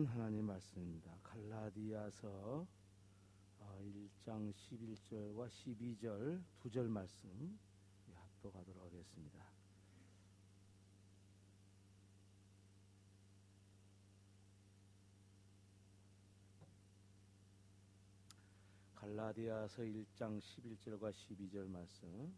은혜로운 하나님 말씀입니다. 갈라디아서 1장 11절과 12절 2절 말씀 합독하도록 하겠습니다. 갈라디아서 1장 11절과 12절 말씀.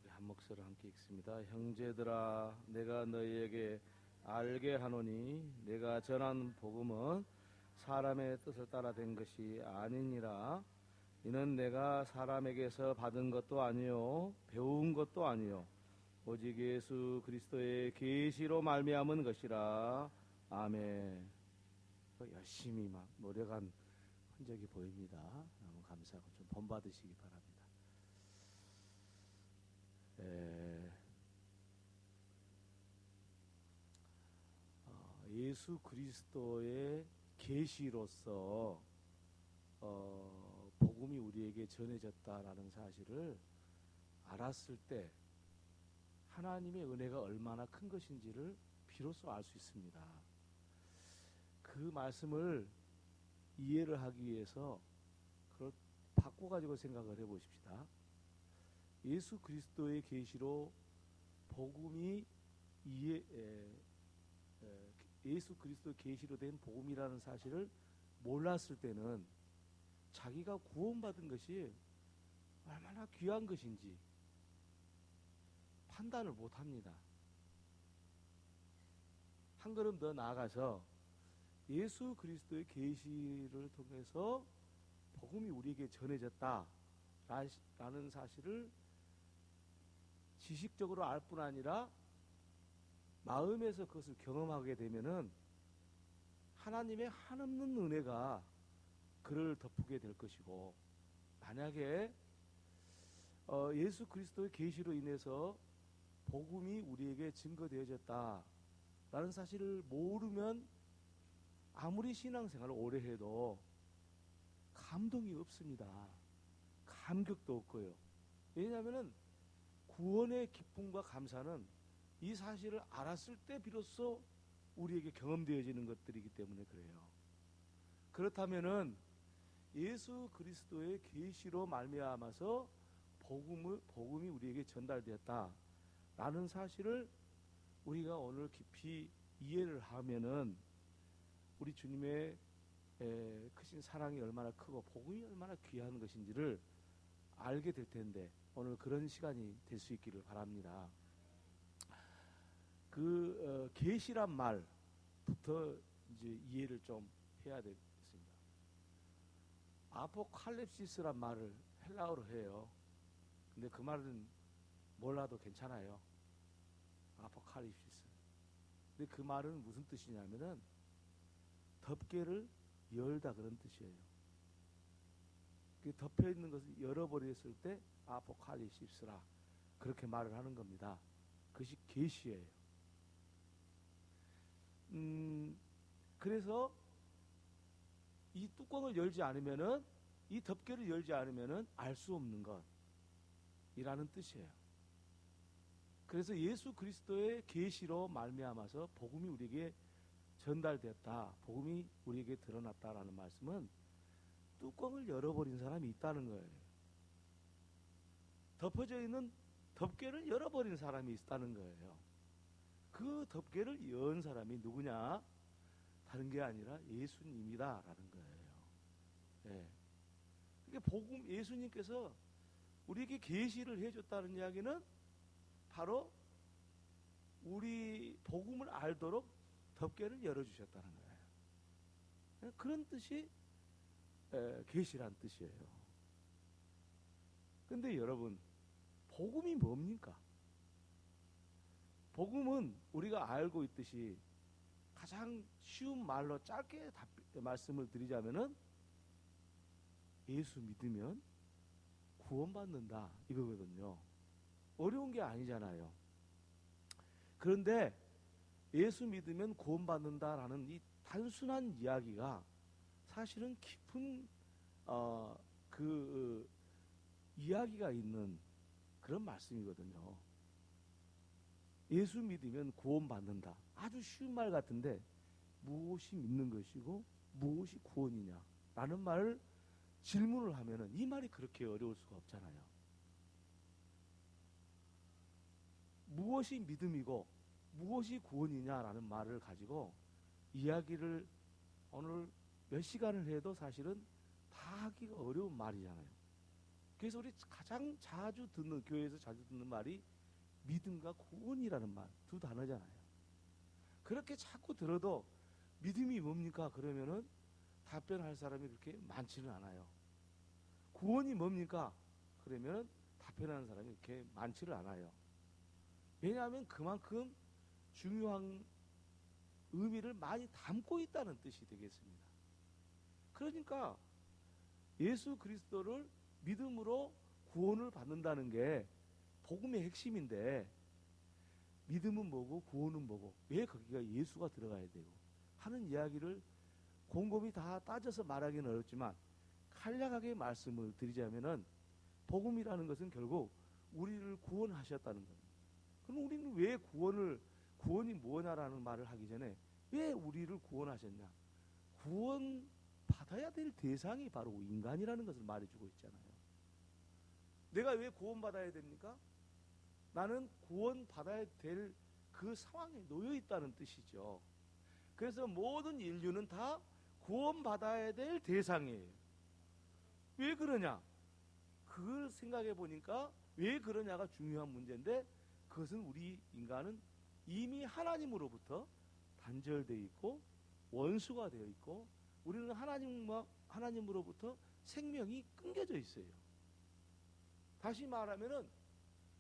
한 목소리로 함께 읽습니다. 형제들아, 내가 너희에게 알게 하노니 내가 전한 복음은 사람의 뜻을 따라 된 것이 아니니라. 이는 내가 사람에게서 받은 것도 아니요 배운 것도 아니요 오직 예수 그리스도의 계시로 말미암은 것이라. 아멘. 열심히 막 노력한 흔적이 보입니다. 너무 감사하고 좀 본받으시기 바랍니다. 예수 그리스도의 계시로서 복음이 우리에게 전해졌다라는 사실을 알았을 때 하나님의 은혜가 얼마나 큰 것인지를 비로소 알 수 있습니다. 그 말씀을 이해를 하기 위해서 그걸 바꿔가지고 생각을 해보십시다. 예수 그리스도의 계시로 복음이 예수 그리스도 계시로 된 복음이라는 사실을 몰랐을 때는 자기가 구원받은 것이 얼마나 귀한 것인지 판단을 못합니다. 한 걸음 더 나아가서 예수 그리스도의 계시를 통해서 복음이 우리에게 전해졌다라는 사실을 지식적으로 알 뿐 아니라 마음에서 그것을 경험하게 되면은 하나님의 한없는 은혜가 그를 덮게 될 것이고, 만약에 예수 그리스도의 계시로 인해서 복음이 우리에게 증거되어졌다라는 사실을 모르면 아무리 신앙생활을 오래 해도 감동이 없습니다. 감격도 없고요. 왜냐하면은 구원의 기쁨과 감사는 이 사실을 알았을 때 비로소 우리에게 경험되어지는 것들이기 때문에 그래요. 그렇다면은 예수 그리스도의 계시로 말미암아서 복음이 우리에게 전달되었다라는 사실을 우리가 오늘 깊이 이해를 하면은 우리 주님의 크신 사랑이 얼마나 크고 복음이 얼마나 귀한 것인지를 알게 될 텐데, 오늘 그런 시간이 될 수 있기를 바랍니다. 그 계시란 말부터 이제 이해를 좀 해야 되겠습니다. 아포칼립시스란 말을 헬라어로 해요. 근데 그 말은 몰라도 괜찮아요. 아포칼립시스. 근데 그 말은 무슨 뜻이냐면은 덮개를 열다, 그런 뜻이에요. 그 덮여 있는 것을 열어버렸을 때 아포칼립시스라 그렇게 말을 하는 겁니다. 그것이 계시예요. 그래서 이 뚜껑을 열지 않으면은, 이 덮개를 열지 않으면은 알 수 없는 것이라는 뜻이에요. 그래서 예수 그리스도의 계시로 말미암아서 복음이 우리에게 전달됐다, 복음이 우리에게 드러났다라는 말씀은 뚜껑을 열어버린 사람이 있다는 거예요. 덮어져 있는 덮개를 열어버린 사람이 있다는 거예요. 그 덮개를 연 사람이 누구냐? 다른 게 아니라 예수님이다라는 거예요. 예. 그러니까 복음, 예수님께서 우리에게 계시를 해줬다는 이야기는 바로 우리 복음을 알도록 덮개를 열어주셨다는 거예요. 그런 뜻이 계시란 뜻이에요. 근데 여러분, 복음이 뭡니까? 복음은 우리가 알고 있듯이 가장 쉬운 말로 짧게 말씀을 드리자면은 예수 믿으면 구원받는다, 이거거든요. 어려운 게 아니잖아요. 그런데 예수 믿으면 구원받는다라는 이 단순한 이야기가 사실은 깊은 이야기가 있는 그런 말씀이거든요. 예수 믿으면 구원받는다. 아주 쉬운 말 같은데 무엇이 믿는 것이고 무엇이 구원이냐 라는 말을 질문을 하면은 이 말이 그렇게 어려울 수가 없잖아요. 무엇이 믿음이고 무엇이 구원이냐라는 말을 가지고 이야기를 오늘 몇 시간을 해도 사실은 다 하기가 어려운 말이잖아요. 그래서 우리 가장 자주 듣는, 교회에서 자주 듣는 말이 믿음과 구원이라는 말, 두 단어잖아요. 그렇게 자꾸 들어도 믿음이 뭡니까? 그러면은 답변할 사람이 그렇게 많지는 않아요. 구원이 뭡니까? 그러면 답변하는 사람이 그렇게 많지를 않아요. 왜냐하면 그만큼 중요한 의미를 많이 담고 있다는 뜻이 되겠습니다. 그러니까 예수 그리스도를 믿음으로 구원을 받는다는 게 복음의 핵심인데, 믿음은 뭐고 구원은 뭐고 왜 거기가 예수가 들어가야 되고 하는 이야기를 곰곰이 다 따져서 말하기는 어렵지만 간략하게 말씀을 드리자면은, 복음이라는 것은 결국 우리를 구원하셨다는 겁니다. 그럼 우리는 왜 구원이 뭐냐라는 말을 하기 전에 왜 우리를 구원하셨냐? 구원 받아야 될 대상이 바로 인간이라는 것을 말해주고 있잖아요. 내가 왜 구원받아야 됩니까? 나는 구원받아야 될 그 상황에 놓여 있다는 뜻이죠. 그래서 모든 인류는 다 구원받아야 될 대상이에요. 왜 그러냐? 그걸 생각해 보니까 왜 그러냐가 중요한 문제인데, 그것은 우리 인간은 이미 하나님으로부터 단절되어 있고 원수가 되어 있고, 우리는 하나님으로부터 생명이 끊겨져 있어요. 다시 말하면은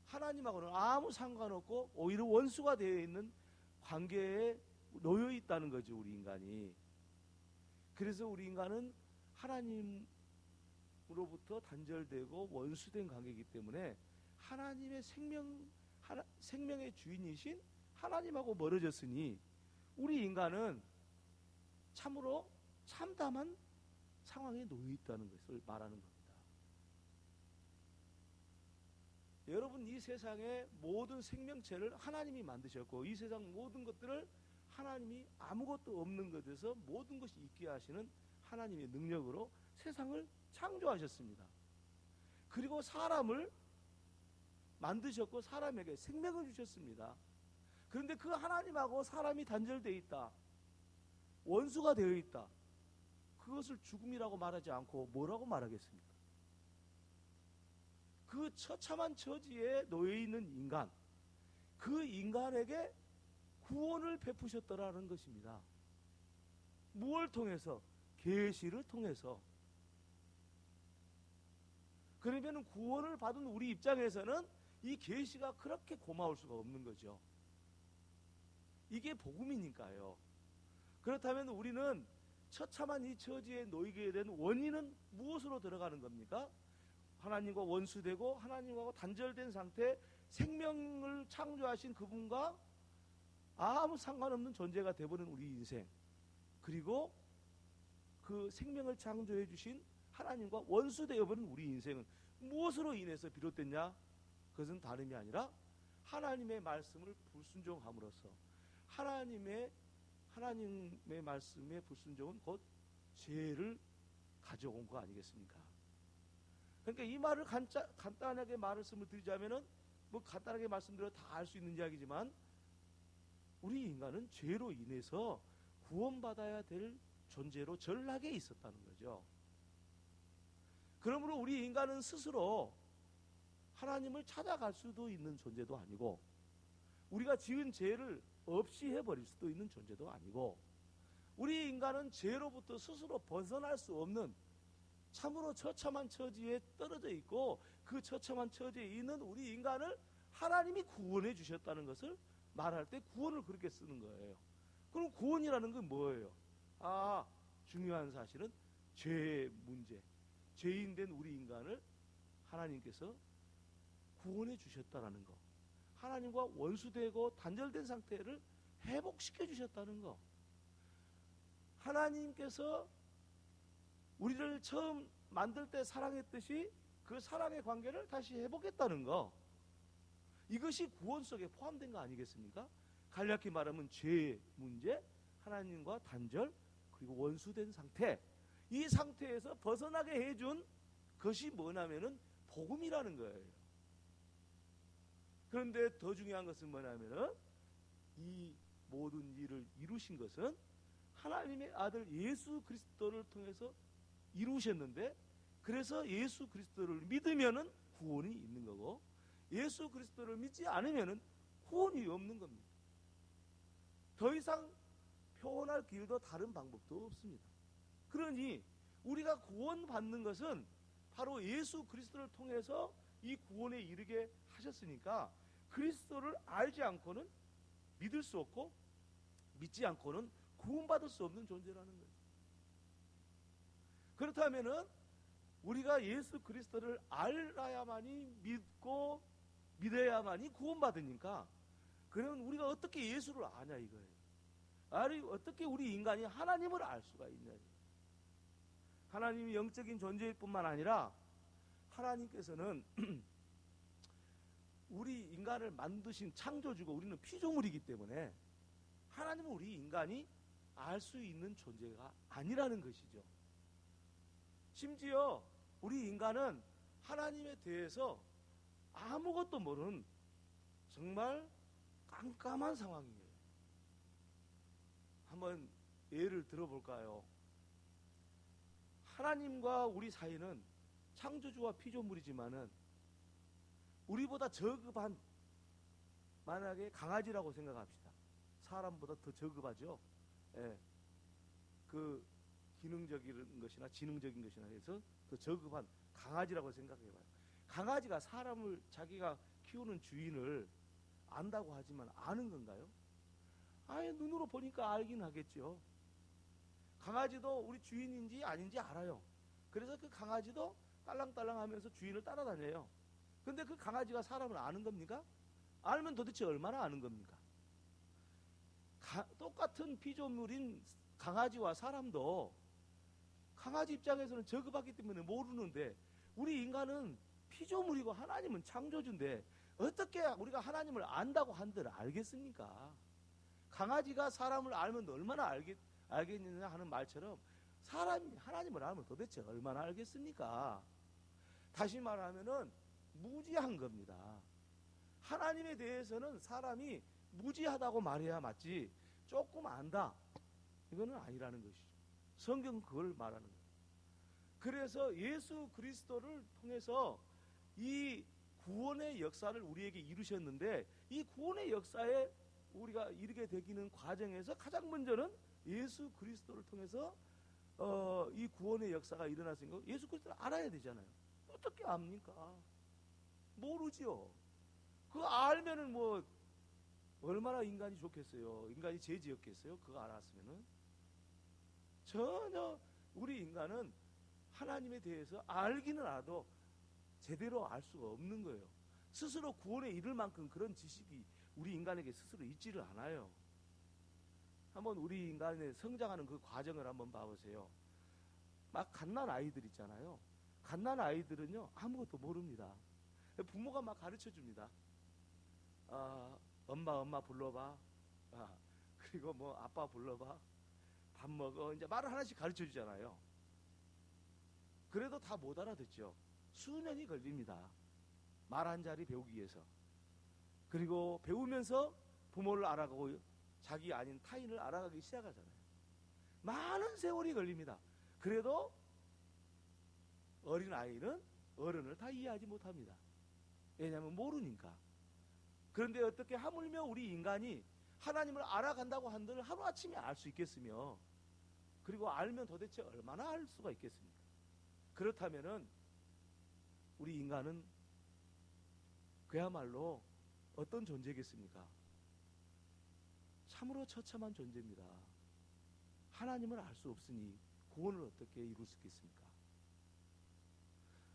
하나님하고는 아무 상관없고 오히려 원수가 되어 있는 관계에 놓여 있다는 거죠, 우리 인간이. 그래서 우리 인간은 하나님으로부터 단절되고 원수된 관계이기 때문에 하나님의 생명의 주인이신 하나님하고 멀어졌으니 우리 인간은 참으로 참담한 상황에 놓여 있다는 것을 말하는 겁니다. 여러분, 이 세상의 모든 생명체를 하나님이 만드셨고, 이 세상 모든 것들을 하나님이 아무것도 없는 것에서 모든 것이 있게 하시는 하나님의 능력으로 세상을 창조하셨습니다. 그리고 사람을 만드셨고 사람에게 생명을 주셨습니다. 그런데 그 하나님하고 사람이 단절되어 있다, 원수가 되어 있다, 그것을 죽음이라고 말하지 않고 뭐라고 말하겠습니까? 그 처참한 처지에 놓여 있는 인간, 그 인간에게 구원을 베푸셨더라는 것입니다. 무엇을 통해서? 계시를 통해서. 그러면 구원을 받은 우리 입장에서는 이 계시가 그렇게 고마울 수가 없는 거죠. 이게 복음이니까요. 그렇다면 우리는 처참한 이 처지에 놓이게 된 원인은 무엇으로 들어가는 겁니까? 하나님과 원수되고 하나님하고 단절된 상태, 생명을 창조하신 그분과 아무 상관없는 존재가 되어버린 우리 인생, 그리고 그 생명을 창조해 주신 하나님과 원수되어버린 우리 인생은 무엇으로 인해서 비롯됐냐? 그것은 다름이 아니라 하나님의 말씀을 불순종함으로써, 하나님의 말씀의 불순종은 곧 죄를 가져온 거 아니겠습니까? 그러니까 이 말을 간단하게 말씀을 드리자면은, 뭐 간단하게 말씀드려 다 알 수 있는 이야기지만, 우리 인간은 죄로 인해서 구원받아야 될 존재로 전락에 있었다는 거죠. 그러므로 우리 인간은 스스로 하나님을 찾아갈 수도 있는 존재도 아니고, 우리가 지은 죄를 없이 해버릴 수도 있는 존재도 아니고, 우리 인간은 죄로부터 스스로 벗어날 수 없는 참으로 처참한 처지에 떨어져 있고, 그 처참한 처지에 있는 우리 인간을 하나님이 구원해 주셨다는 것을 말할 때 구원을 그렇게 쓰는 거예요. 그럼 구원이라는 건 뭐예요? 중요한 사실은 죄의 문제, 죄인 된 우리 인간을 하나님께서 구원해 주셨다라는 거, 하나님과 원수되고 단절된 상태를 회복시켜 주셨다는 거. 하나님께서 우리를 처음 만들 때 사랑했듯이 그 사랑의 관계를 다시 회복했다는 거. 이것이 구원 속에 포함된 거 아니겠습니까? 간략히 말하면 죄 문제, 하나님과 단절, 그리고 원수된 상태, 이 상태에서 벗어나게 해준 것이 뭐냐면은 복음이라는 거예요. 그런데 더 중요한 것은 뭐냐면은 이 모든 일을 이루신 것은 하나님의 아들 예수 그리스도를 통해서 이루셨는데, 그래서 예수 그리스도를 믿으면은 구원이 있는 거고, 예수 그리스도를 믿지 않으면은 구원이 없는 겁니다. 더 이상 표현할 길도 다른 방법도 없습니다. 그러니 우리가 구원받는 것은 바로 예수 그리스도를 통해서 이 구원에 이르게 하셨으니까, 그리스도를 알지 않고는 믿을 수 없고 믿지 않고는 구원받을 수 없는 존재라는 거예요. 그렇다면은 우리가 예수 그리스도를 알아야만이 믿고 믿어야만이 구원받으니까, 그러면 우리가 어떻게 예수를 아냐 이거예요. 아니 어떻게 우리 인간이 하나님을 알 수가 있냐. 하나님이 영적인 존재일 뿐만 아니라 하나님께서는 우리 인간을 만드신 창조주고 우리는 피조물이기 때문에 하나님은 우리 인간이 알 수 있는 존재가 아니라는 것이죠. 심지어 우리 인간은 하나님에 대해서 아무것도 모르는 정말 깜깜한 상황이에요. 한번 예를 들어볼까요? 하나님과 우리 사이는 창조주와 피조물이지만은 우리보다 저급한, 만약에 강아지라고 생각합시다. 사람보다 더 저급하죠. 예. 그 기능적인 것이나 지능적인 것이나 해서 더 저급한 강아지라고 생각해봐요. 강아지가 사람을, 자기가 키우는 주인을 안다고 하지만 아는 건가요? 아예 눈으로 보니까 알긴 하겠죠. 강아지도 우리 주인인지 아닌지 알아요. 그래서 그 강아지도 딸랑딸랑 하면서 주인을 따라다녀요. 근데 그 강아지가 사람을 아는 겁니까? 알면 도대체 얼마나 아는 겁니까? 똑같은 피조물인 강아지와 사람도 강아지 입장에서는 저급하기 때문에 모르는데, 우리 인간은 피조물이고 하나님은 창조주인데 어떻게 우리가 하나님을 안다고 한들 알겠습니까? 강아지가 사람을 알면 얼마나 알겠느냐 하는 말처럼 사람이 하나님을 알면 도대체 얼마나 알겠습니까? 다시 말하면은 무지한 겁니다. 하나님에 대해서는 사람이 무지하다고 말해야 맞지, 조금 안다, 이거는 아니라는 것이죠. 성경은 그걸 말하는 거예요. 그래서 예수 그리스도를 통해서 이 구원의 역사를 우리에게 이루셨는데, 이 구원의 역사에 우리가 이르게 되기는 과정에서 가장 먼저는 예수 그리스도를 통해서 이 구원의 역사가 일어났으니까 예수 그리스도를 알아야 되잖아요. 어떻게 압니까? 모르지요. 그거 알면은 뭐 얼마나 인간이 좋겠어요. 인간이 죄 지었겠어요. 그거 알았으면은. 전혀 우리 인간은 하나님에 대해서 알기는 알아도 제대로 알 수가 없는 거예요. 스스로 구원에 이를 만큼 그런 지식이 우리 인간에게 스스로 있지를 않아요. 한번 우리 인간의 성장하는 그 과정을 한번 봐보세요. 막 갓난 아이들 있잖아요. 갓난 아이들은요 아무것도 모릅니다. 부모가 막 가르쳐 줍니다. 엄마 불러봐. 그리고 뭐 아빠 불러봐. 밥 먹어. 이제 말을 하나씩 가르쳐 주잖아요. 그래도 다 못 알아듣죠. 수년이 걸립니다. 말 한 자리 배우기 위해서. 그리고 배우면서 부모를 알아가고 자기 아닌 타인을 알아가기 시작하잖아요. 많은 세월이 걸립니다. 그래도 어린 아이는 어른을 다 이해하지 못합니다. 왜냐하면 모르니까. 그런데 어떻게 하물며 우리 인간이 하나님을 알아간다고 한들 하루아침에 알 수 있겠으며, 그리고 알면 도대체 얼마나 알 수가 있겠습니까? 그렇다면은 우리 인간은 그야말로 어떤 존재겠습니까? 참으로 처참한 존재입니다. 하나님을 알 수 없으니 구원을 어떻게 이룰 수 있겠습니까?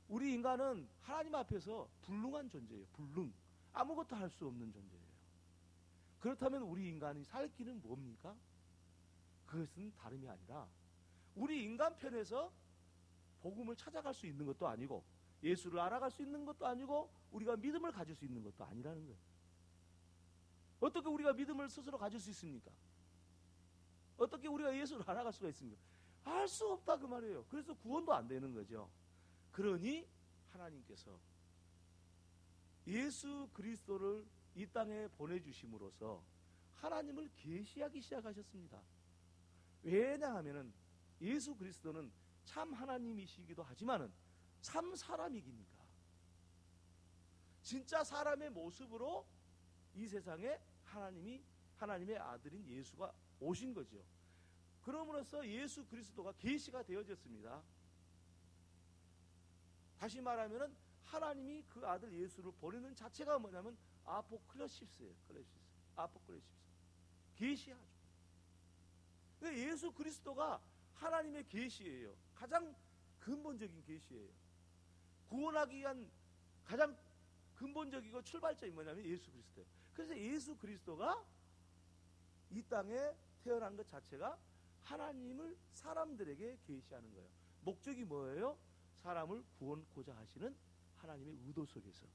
우리 인간은 하나님 앞에서 불능한 존재예요. 불능. 아무것도 할 수 없는 존재예요. 그렇다면 우리 인간이 살 길은 뭡니까? 그것은 다름이 아니라 우리 인간 편에서 복음을 찾아갈 수 있는 것도 아니고 예수를 알아갈 수 있는 것도 아니고 우리가 믿음을 가질 수 있는 것도 아니라는 거예요. 어떻게 우리가 믿음을 스스로 가질 수 있습니까? 어떻게 우리가 예수를 알아갈 수가 있습니까? 알 수 없다 그 말이에요. 그래서 구원도 안 되는 거죠. 그러니 하나님께서 예수 그리스도를 이 땅에 보내주심으로써 하나님을 계시하기 시작하셨습니다. 왜냐하면 예수 그리스도는 참 하나님이시기도 하지만은 참 사람이기니까. 진짜 사람의 모습으로 이 세상에 하나님의 아들인 예수가 오신 거죠. 그럼으로써 예수 그리스도가 계시가 되어졌습니다. 다시 말하면은 하나님이 그 아들 예수를 보내는 자체가 뭐냐면 아포클리시스예요. 아포클리시스. 계시하죠. 예수 그리스도가 하나님의 계시예요. 가장 근본적인 계시예요. 구원하기 위한 가장 근본적이고 출발점이 뭐냐면 예수 그리스도예요. 그래서 예수 그리스도가 이 땅에 태어난 것 자체가 하나님을 사람들에게 계시하는 거예요. 목적이 뭐예요? 사람을 구원고자 하시는 하나님의 의도 속에서.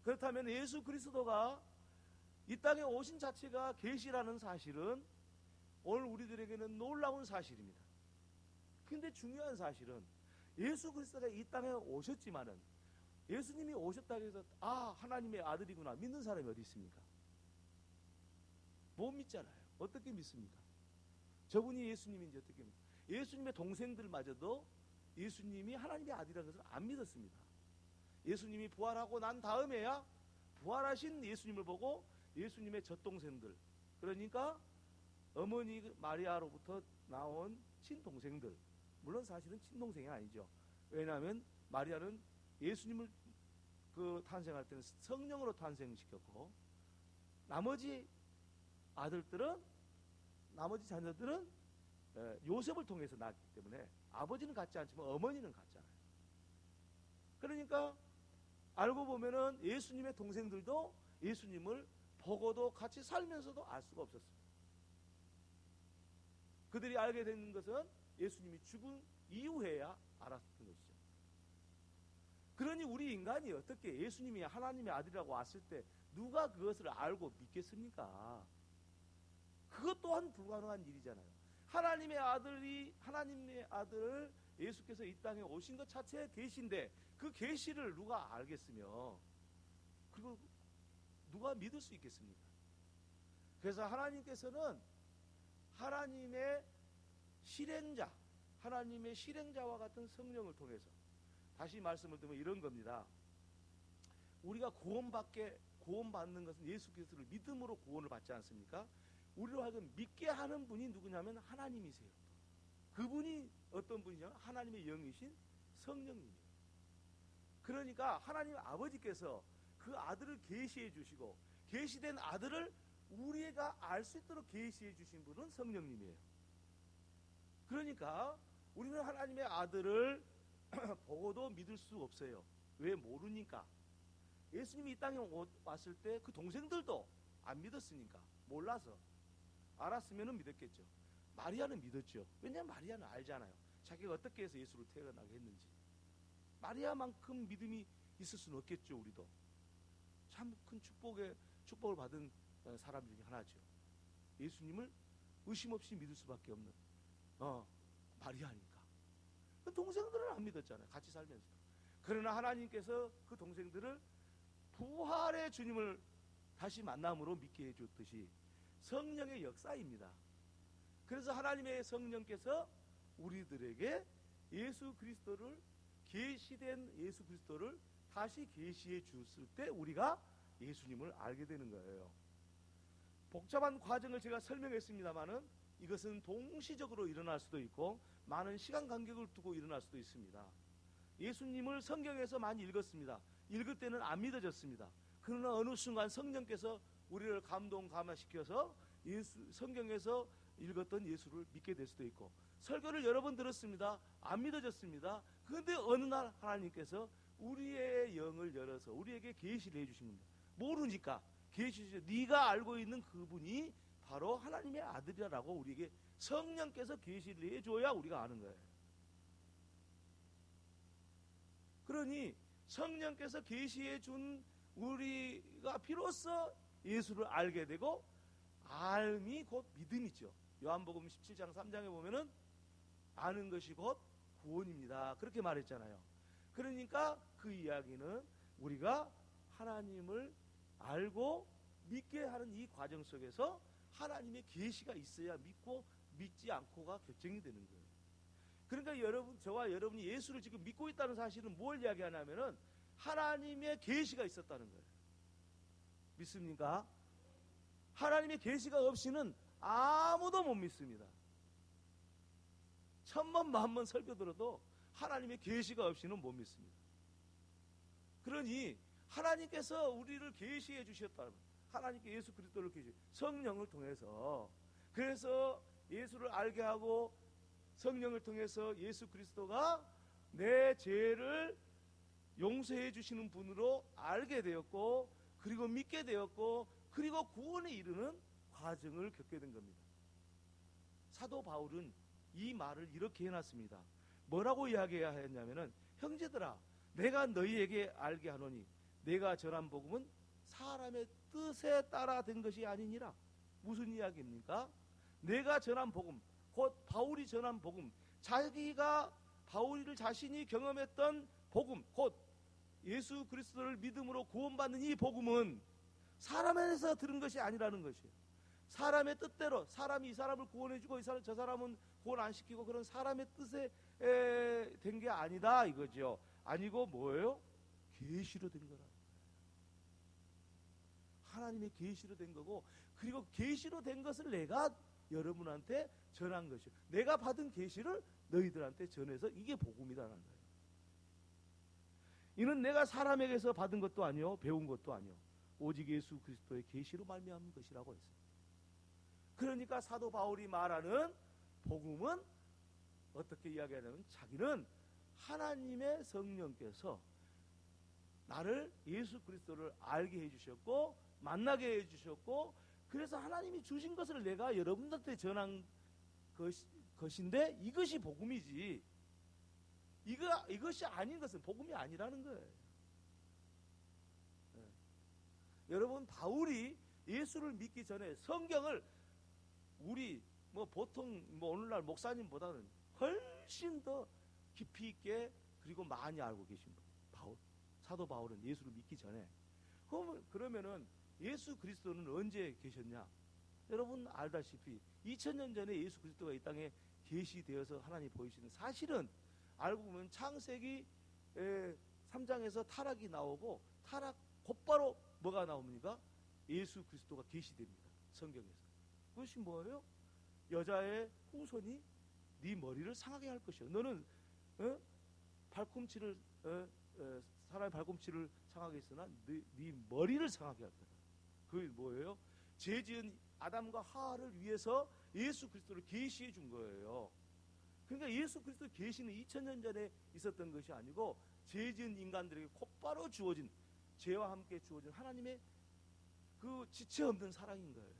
그렇다면 예수 그리스도가 이 땅에 오신 자체가 계시라는 사실은 오늘 우리들에게는 놀라운 사실입니다. 근데 중요한 사실은 예수 그리스도가 이 땅에 오셨지만은 예수님이 오셨다고 해서 하나님의 아들이구나 믿는 사람이 어디 있습니까? 못 믿잖아요. 어떻게 믿습니까? 저분이 예수님인지 어떻게 믿습니까? 예수님의 동생들마저도 예수님이 하나님의 아들이라는 것을 안 믿었습니다. 예수님이 부활하고 난 다음에야 부활하신 예수님을 보고 예수님의 젖동생들, 그러니까 어머니 마리아로부터 나온 친동생들, 물론 사실은 친동생이 아니죠. 왜냐하면 마리아는 예수님을 탄생할 때는 성령으로 탄생시켰고 나머지 자녀들은 요셉을 통해서 낳았기 때문에 아버지는 같지 않지만 어머니는 같잖아요. 그러니까 알고 보면은 예수님의 동생들도 예수님을 보고도 같이 살면서도 알 수가 없었습니다. 그들이 알게 된 것은 예수님이 죽은 이후에야 알았던 것이죠. 그러니 우리 인간이 어떻게 예수님이 하나님의 아들이라고 왔을 때 누가 그것을 알고 믿겠습니까? 그것 또한 불가능한 일이잖아요. 하나님의 아들 예수께서 이 땅에 오신 것 자체가 계시인데 그 계시를 누가 알겠으며 그리고 누가 믿을 수 있겠습니까? 그래서 하나님께서는 하나님의 실행자와 같은 성령을 통해서 다시 말씀을 드리면 이런 겁니다. 우리가 구원받는 것은 예수 그리스도를 믿음으로 구원을 받지 않습니까? 우리로 하여금 믿게 하는 분이 누구냐면 하나님이세요. 그분이 어떤 분이냐면 하나님의 영이신 성령님이에요. 그러니까 하나님 아버지께서 그 아들을 계시해 주시고 계시된 아들을 우리가 알 수 있도록 계시해 주신 분은 성령님이에요. 그러니까 우리는 하나님의 아들을 보고도 믿을 수 없어요. 왜? 모르니까. 예수님이 이 땅에 왔을 때 그 동생들도 안 믿었으니까, 몰라서. 알았으면 믿었겠죠. 마리아는 믿었죠. 왜냐하면 마리아는 알잖아요. 자기가 어떻게 해서 예수를 태어나게 했는지. 마리아만큼 믿음이 있을 수는 없겠죠. 우리도 참 큰 축복을 받은 사람 중에 하나죠. 예수님을 의심 없이 믿을 수밖에 없는 마리아니까. 그 동생들은 안 믿었잖아요. 같이 살면서. 그러나 하나님께서 그 동생들을 부활의 주님을 다시 만남으로 믿게 해줬듯이 성령의 역사입니다. 그래서 하나님의 성령께서 우리들에게 계시된 예수 그리스도를 다시 계시해 줬을 때 우리가 예수님을 알게 되는 거예요. 복잡한 과정을 제가 설명했습니다마는 이것은 동시적으로 일어날 수도 있고 많은 시간 간격을 두고 일어날 수도 있습니다. 예수님을 성경에서 많이 읽었습니다. 읽을 때는 안 믿어졌습니다. 그러나 어느 순간 성령께서 우리를 감동시켜서 성경에서 읽었던 예수를 믿게 될 수도 있고, 설교를 여러 번 들었습니다. 안 믿어졌습니다. 그런데 어느 날 하나님께서 우리의 영을 열어서 우리에게 계시를 해주신 겁니다. 모르니까 계시 주셔. 네가 알고 있는 그분이 바로 하나님의 아들이라고 우리에게 성령께서 계시를 해줘야 우리가 아는 거예요. 그러니 성령께서 계시해 준 우리가 비로소 예수를 알게 되고, 알미 곧 믿음이죠. 요한복음 17장 3장에 보면은 아는 것이 곧 구원입니다, 그렇게 말했잖아요. 그러니까 그 이야기는 우리가 하나님을 알고 믿게 하는 이 과정 속에서 하나님의 계시가 있어야 믿고 믿지 않고가 결정이 되는 거예요. 그러니까 여러분, 저와 여러분이 예수를 지금 믿고 있다는 사실은 뭘 이야기하냐면은 하나님의 계시가 있었다는 거예요. 믿습니까? 하나님의 계시가 없이는 아무도 못 믿습니다. 천번 만번 설교 들어도 하나님의 계시가 없이는 못 믿습니다. 그러니 하나님께서 우리를 계시해 주셨다면, 하나님께 예수 그리스도를 계시, 성령을 통해서, 그래서 예수를 알게 하고 성령을 통해서 예수 그리스도가 내 죄를 용서해 주시는 분으로 알게 되었고, 그리고 믿게 되었고, 그리고 구원에 이르는 과정을 겪게 된 겁니다. 사도 바울은 이 말을 이렇게 해놨습니다. 뭐라고 이야기해야 했냐면은, 형제들아, 내가 너희에게 알게 하노니 내가 전한 복음은 사람의 뜻에 따라 된 것이 아니니라. 무슨 이야기입니까? 내가 전한 복음, 곧 바울이 전한 복음, 자기가 바울을 자신이 경험했던 복음, 곧 예수 그리스도를 믿음으로 구원받는 이 복음은 사람에서 들은 것이 아니라는 것이에요. 사람의 뜻대로, 사람이 이 사람을 구원해주고 저 사람은 구원 안 시키고 그런 사람의 뜻에 된 게 아니다 이거죠. 아니고 뭐예요? 계시로 된 거라. 하나님의 계시로 된 거고, 그리고 계시로 된 것을 내가 여러분한테 전한 것이요, 내가 받은 계시를 너희들한테 전해서 이게 복음이라는 거예요. 이는 내가 사람에게서 받은 것도 아니요 배운 것도 아니요 오직 예수 그리스도의 계시로 말미암은 것이라고 했어요. 그러니까 사도 바울이 말하는 복음은 어떻게 이야기하냐면, 자기는 하나님의 성령께서 나를 예수 그리스도를 알게 해주셨고 만나게 해주셨고, 그래서 하나님이 주신 것을 내가 여러분들한테 전한 것인데 이것이 복음이지, 이것이 아닌 것은 복음이 아니라는 거예요. 네. 여러분, 바울이 예수를 믿기 전에 성경을 우리 보통 오늘날 목사님보다는 훨씬 더 깊이 있게 그리고 많이 알고 계신 분, 사도 바울은 예수를 믿기 전에. 그러면은 예수 그리스도는 언제 계셨냐? 여러분 알다시피 2000년 전에 예수 그리스도가 이 땅에 계시되어서 하나님 보이시는, 사실은 알고 보면 창세기 3장에서 타락이 나오고, 타락 곧바로 뭐가 나옵니까? 예수 그리스도가 계시됩니다, 성경에서. 그것이 뭐예요? 여자의 후손이 네 머리를 상하게 할 것이요, 너는 발꿈치를 사람의 발꿈치를 상하게 했으나 네 머리를 상하게 할 거다. 그게 뭐예요? 죄지은 아담과 하와를 위해서 예수 그리스도를 계시해 준 거예요. 그러니까 예수 그리스도 계시는 2000년 전에 있었던 것이 아니고 죄지은 인간들에게 곧바로 주어진, 죄와 함께 주어진 하나님의 그 지체 없는 사랑인 거예요.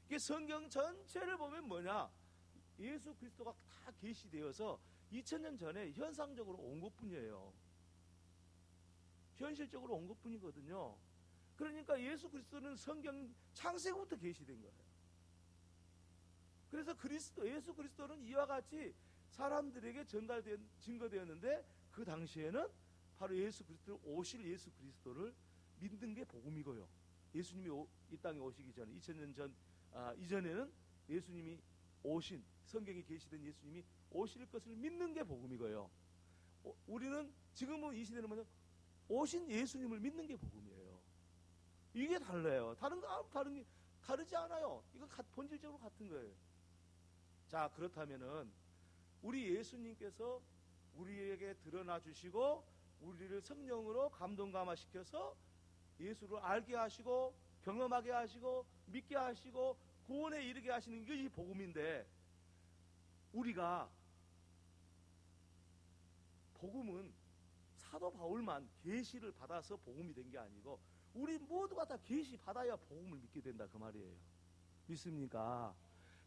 이게 성경 전체를 보면 뭐냐? 예수 그리스도가 다 계시되어서 2000년 전에 현상적으로 온 것뿐이에요. 현실적으로 온 것뿐이거든요. 그러니까 예수 그리스도는 성경 창세기부터 계시된 거예요. 그래서 예수 그리스도는 이와 같이 사람들에게 증거되었는데, 그 당시에는 바로 예수 그리스도를 믿는 게 복음이고요. 예수님이 이 땅에 오시기 전에 2000년 전 이전에는 예수님이 오신, 성경에 계시된 예수님이 오실 것을 믿는 게 복음이고요. 우리는 지금은 이 시대는 뭐냐? 오신 예수님을 믿는 게 복음이에요. 이게 달라요. 다르지 않아요. 이건 본질적으로 같은 거예요. 자, 그렇다면은 우리 예수님께서 우리에게 드러나 주시고 우리를 성령으로 감동감화시켜서 예수를 알게 하시고 경험하게 하시고 믿게 하시고 구원에 이르게 하시는 것이 복음인데, 우리가 복음은 사도 바울만 계시를 받아서 복음이 된 게 아니고 우리 모두가 다 계시 받아야 복음을 믿게 된다 그 말이에요. 믿습니까?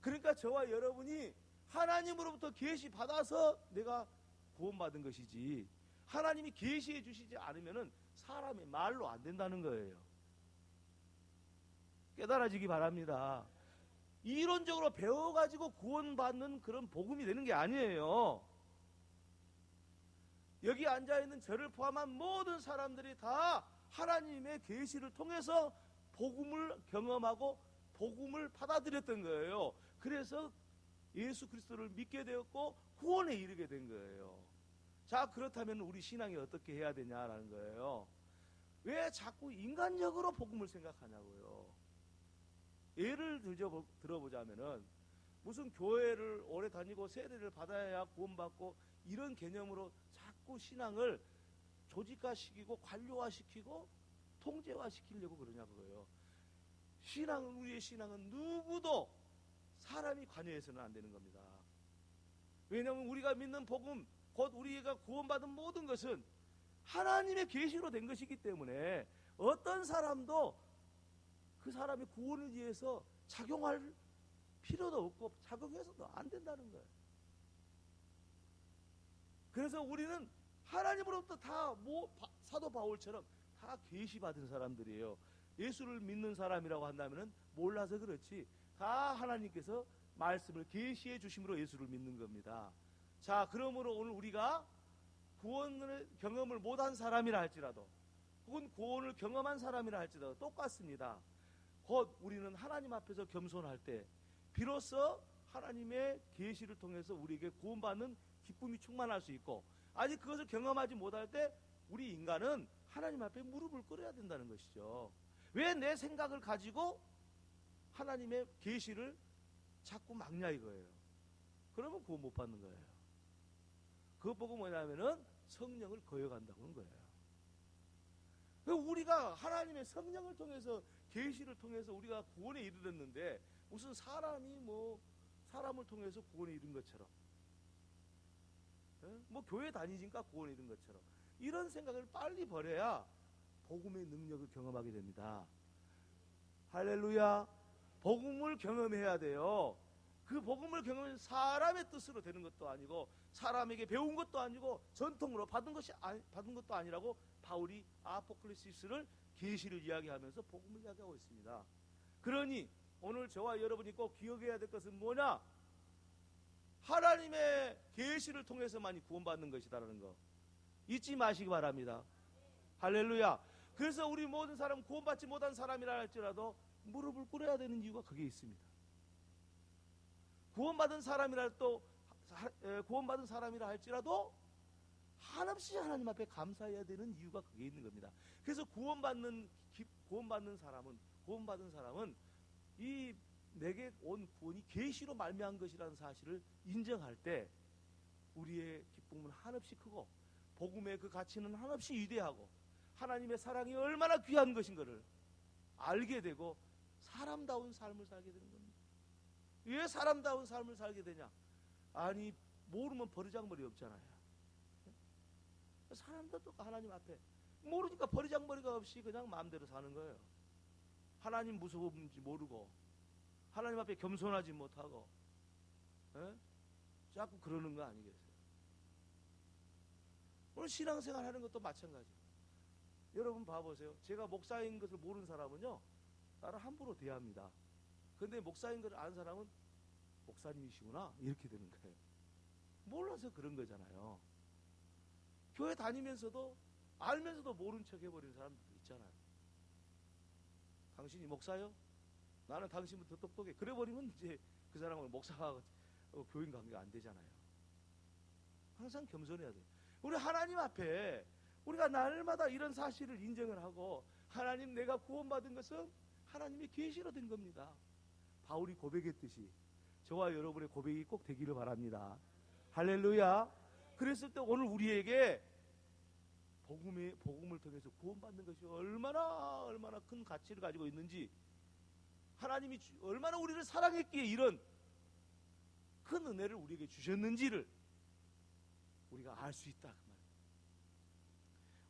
그러니까 저와 여러분이 하나님으로부터 계시 받아서 내가 구원받은 것이지, 하나님이 계시해 주시지 않으면은 사람의 말로 안 된다는 거예요. 깨달아지기 바랍니다. 이론적으로 배워가지고 구원받는 그런 복음이 되는 게 아니에요. 여기 앉아있는 저를 포함한 모든 사람들이 다 하나님의 계시를 통해서 복음을 경험하고 복음을 받아들였던 거예요. 그래서 예수 그리스도를 믿게 되었고 구원에 이르게 된 거예요. 자, 그렇다면 우리 신앙이 어떻게 해야 되냐라는 거예요. 왜 자꾸 인간적으로 복음을 생각하냐고요. 예를 들어보자면은 무슨 교회를 오래 다니고 세례를 받아야 구원받고 이런 개념으로 자꾸 신앙을 조직화시키고 관료화시키고 통제화시키려고 그러냐고요. 신앙은, 우리의 신앙은 누구도 사람이 관여해서는 안 되는 겁니다. 왜냐하면 우리가 믿는 복음, 곧 우리가 구원받은 모든 것은 하나님의 계시로 된 것이기 때문에 어떤 사람도 그 사람의 구원을 위해서 작용할 필요도 없고 작용해서도 안 된다는 거예요. 그래서 우리는 하나님으로부터 다 사도 바울처럼 다 계시받은 사람들이에요. 예수를 믿는 사람이라고 한다면 몰라서 그렇지 다 하나님께서 말씀을 계시해 주심으로 예수를 믿는 겁니다. 자, 그러므로 오늘 우리가 구원을 경험을 못한 사람이라 할지라도 혹은 구원을 경험한 사람이라 할지라도 똑같습니다. 곧 우리는 하나님 앞에서 겸손할 때 비로소 하나님의 계시를 통해서 우리에게 구원받는 기쁨이 충만할 수 있고, 아직 그것을 경험하지 못할 때 우리 인간은 하나님 앞에 무릎을 꿇어야 된다는 것이죠. 왜 내 생각을 가지고 하나님의 계시를 자꾸 막냐 이거예요. 그러면 구원 못 받는 거예요. 그것 보고 뭐냐면은 성령을 거역한다고 하는 거예요. 우리가 하나님의 성령을 통해서 계시를 통해서 우리가 구원에 이르렀는데 무슨 사람이 사람을 통해서 구원에 이른 것처럼, 교회 다니니까 구원에 이른 것처럼 이런 생각을 빨리 버려야 복음의 능력을 경험하게 됩니다. 할렐루야. 복음을 경험해야 돼요. 그 복음을 경험하면 사람의 뜻으로 되는 것도 아니고 사람에게 배운 것도 아니고 전통으로 받은 것도 아니라고 바울이 아포클리시스를 계시를 이야기하면서 복음을 이야기하고 있습니다. 그러니 오늘 저와 여러분이 꼭 기억해야 될 것은 뭐냐? 하나님의 계시를 통해서만이 구원받는 것이다라는 거 잊지 마시기 바랍니다. 할렐루야. 그래서 우리 모든 사람, 구원받지 못한 사람이라 할지라도 무릎을 꿇어야 되는 이유가 거기에 있습니다. 구원받은 사람이라 할지라도 한없이 하나님 앞에 감사해야 되는 이유가 거기에 있는 겁니다. 그래서 구원받은 사람은 이 내게 온 구원이 계시로 말미암은 것이라는 사실을 인정할 때 우리의 기쁨은 한없이 크고 복음의 그 가치는 한없이 위대하고 하나님의 사랑이 얼마나 귀한 것인가를 알게 되고 사람다운 삶을 살게 되는 겁니다. 왜 사람다운 삶을 살게 되냐? 아니, 모르면 버르장머리 없잖아요. 사람들도 하나님 앞에 모르니까 버르장머리가 없이 그냥 마음대로 사는 거예요. 하나님 무서운지 모르고 하나님 앞에 겸손하지 못하고 자꾸 그러는 거 아니겠어요? 오늘 신앙생활 하는 것도 마찬가지예요. 여러분 봐보세요. 제가 목사인 것을 모르는 사람은요 나를 함부로 대합니다. 근데 목사인 것을 아는 사람은 목사님이시구나 이렇게 되는 거예요. 몰라서 그런 거잖아요. 교회 다니면서도 알면서도 모른 척 해버리는 사람들도 있잖아요. 당신이 목사요? 나는 당신부터 똑똑해. 그래버리면 이제 그 사람은 목사와 교인 관계가 안 되잖아요. 항상 겸손해야 돼요. 우리 하나님 앞에 우리가 날마다 이런 사실을 인정을 하고 하나님, 내가 구원받은 것은 하나님의 계시로 된 겁니다. 바울이 고백했듯이 저와 여러분의 고백이 꼭 되기를 바랍니다. 할렐루야. 그랬을 때 오늘 우리에게 복음을 통해서 구원받는 것이 얼마나 큰 가치를 가지고 있는지, 하나님이 얼마나 우리를 사랑했기에 이런 큰 은혜를 우리에게 주셨는지를 우리가 알 수 있다.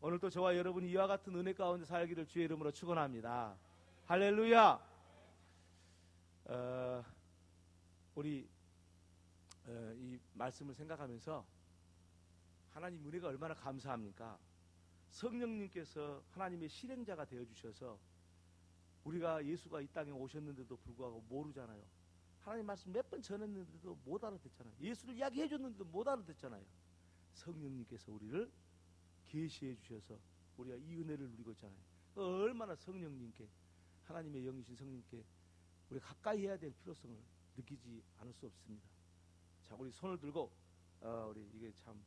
오늘도 저와 여러분이 이와 같은 은혜 가운데 살기를 주의 이름으로 축원합니다. 할렐루야. 우리 이 말씀을 생각하면서 하나님 은혜가 얼마나 감사합니까? 성령님께서 하나님의 실행자가 되어주셔서 우리가 예수가 이 땅에 오셨는데도 불구하고 모르잖아요. 하나님 말씀 몇 번 전했는데도 못 알아듣잖아요. 예수를 이야기해 줬는데도 못 알아듣잖아요. 성령님께서 우리를 계시해 주셔서 우리가 이 은혜를 누리고 있잖아요. 얼마나 성령님께, 하나님의 영이신 성령님께 우리가 가까이 해야 될 필요성을 느끼지 않을 수 없습니다. 자, 우리 손을 들고 우리 이게 참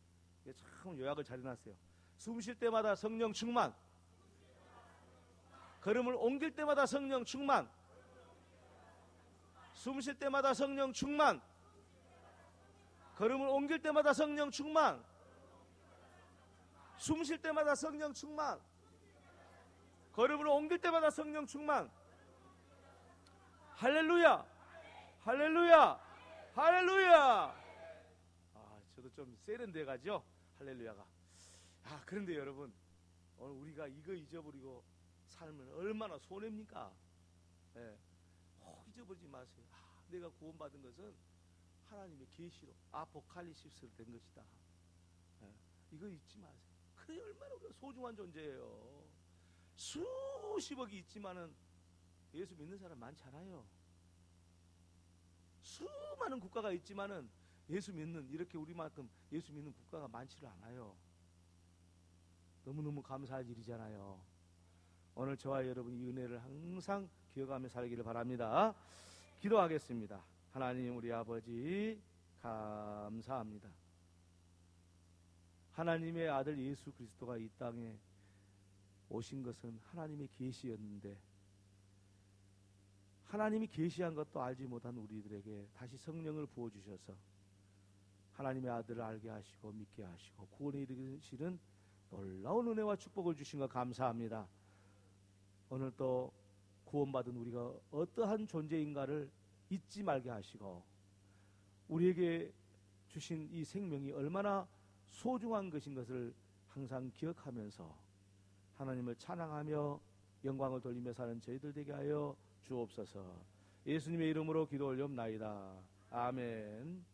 요약을 잘 해놨어요. 숨 쉴 때마다 성령 충만, 걸음을 옮길 때마다 성령 충만, 숨 쉴 때마다 성령 충만, 걸음을 옮길 때마다 성령 충만, 숨 쉴 때마다 성령 충만, 걸음을 옮길 때마다 성령 충만. 할렐루야, 할렐루야, 할렐루야. 저도 좀 세련돼 가죠, 할렐루야가. 그런데 여러분, 오늘 우리가 이거 잊어버리고 살면 얼마나 손해입니까? 잊어버리지 마세요. 내가 구원받은 것은 하나님의 계시로 아포칼립시스로 된 것이다. 이거 잊지 마세요. 그게 얼마나 우리가 소중한 존재예요. 수십억이 있지만은 예수 믿는 사람 많잖아요. 수많은 국가가 있지만은 예수 믿는, 이렇게 우리만큼 예수 믿는 국가가 많지를 않아요. 너무너무 감사할 일이잖아요. 오늘 저와 여러분 이 은혜를 항상 기억하며 살기를 바랍니다. 기도하겠습니다. 하나님 우리 아버지 감사합니다. 하나님의 아들 예수 그리스도가 이 땅에 오신 것은 하나님의 계시였는데 하나님이 계시한 것도 알지 못한 우리들에게 다시 성령을 부어주셔서 하나님의 아들을 알게 하시고 믿게 하시고 구원에 이르시는 놀라운 은혜와 축복을 주신 것 감사합니다. 오늘 또 구원받은 우리가 어떠한 존재인가를 잊지 말게 하시고 우리에게 주신 이 생명이 얼마나 소중한 것인 것을 항상 기억하면서 하나님을 찬양하며 영광을 돌리며 사는 저희들 되게 하여 주옵소서. 예수님의 이름으로 기도 올리옵나이다. 아멘.